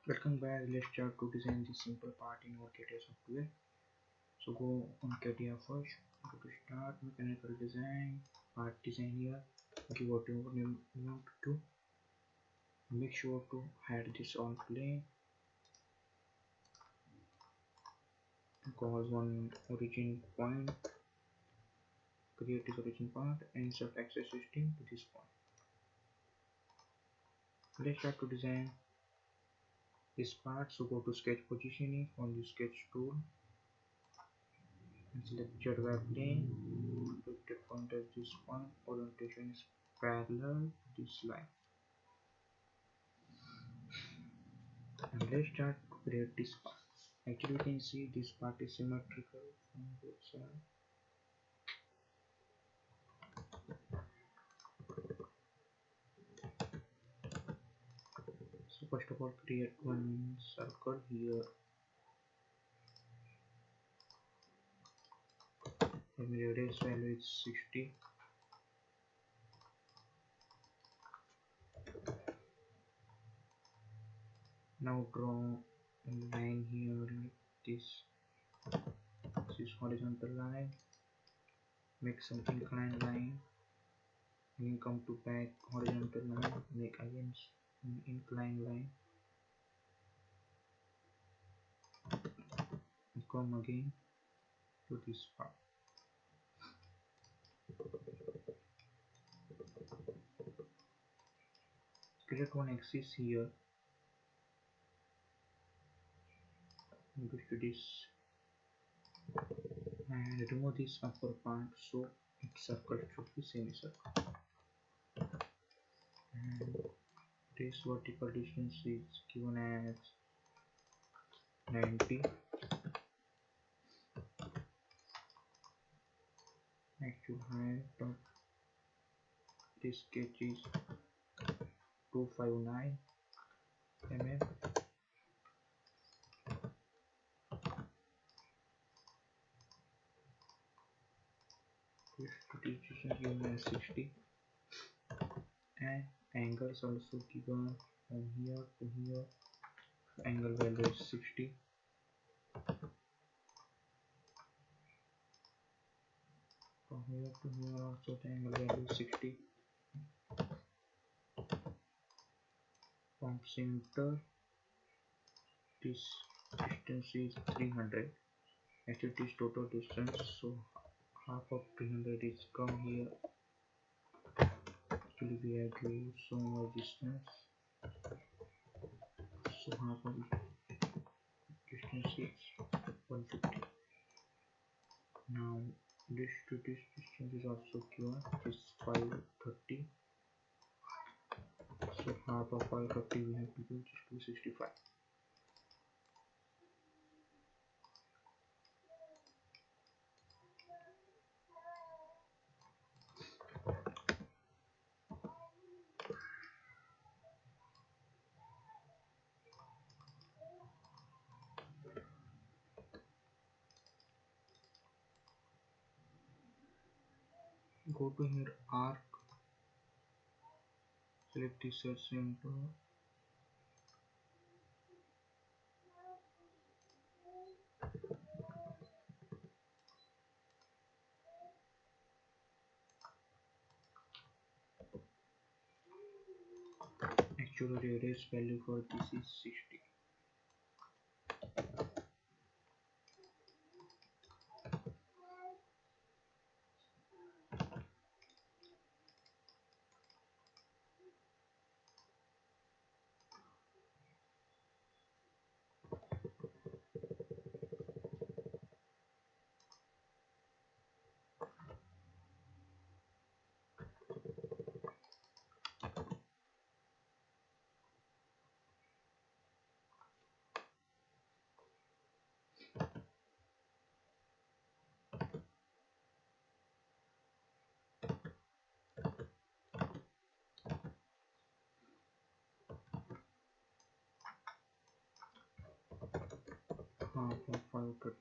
Welcome back. Let's start to design this simple part in our Catia software. So go on Catia first. Go to start mechanical design, part design here. Give whatever name you want to. Make sure to hide this on plane. Cause one origin point. Create this origin point and insert access system to this point. Let's start to design this part. So go to sketch positioning on the sketch tool and select Z-Y plane. Projected point at this point. Orientation is parallel to this line. And let's start to create this part. Actually, you can see this part is symmetrical on both sides. So first of all, create one circle here. The radius value is 60. Now draw a line here like this. This is horizontal line. Make some inclined line. Then come to back horizontal line. Make again an inclined line. And come again to this part. Create one axis here. Go to this and remove this upper part so its circle should be semicircle. And this vertical distance is given as 90. Actual height of this sketch is 259 mm. This distance given as 60 and angles also given from here to here. Angle value is 60. From here to here also the angle value is 60. From center this distance is 300. Actually this total distance, so half of 300 is come here. Actually we have to use so much distance, so half of distance is 150. Now this to this distance is also given, this 530, so half of 530 we have to do just 265. Go to here arc, select the search center, actual radius value for this is 60. Half of 530.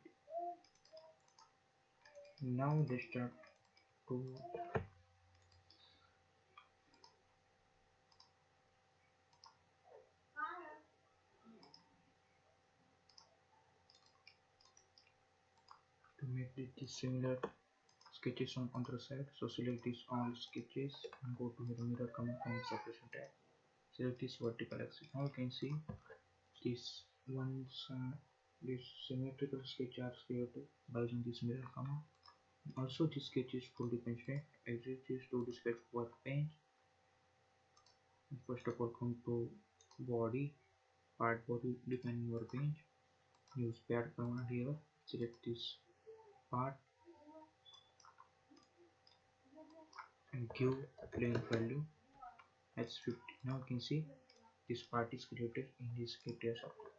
Now let's start to the similar sketches on other side. So select this all sketches and go to the mirror command from the separation tab. Select this vertical axis. Now you can see this this symmetrical sketch are created based on this mirror command. Also this sketch is fully constrained. Exit this to the sketch workbench. First of all come to body, part body, define your bench. Use pad command here. Select this part and give length value as 50. Now you can see this part is created in this Catia software.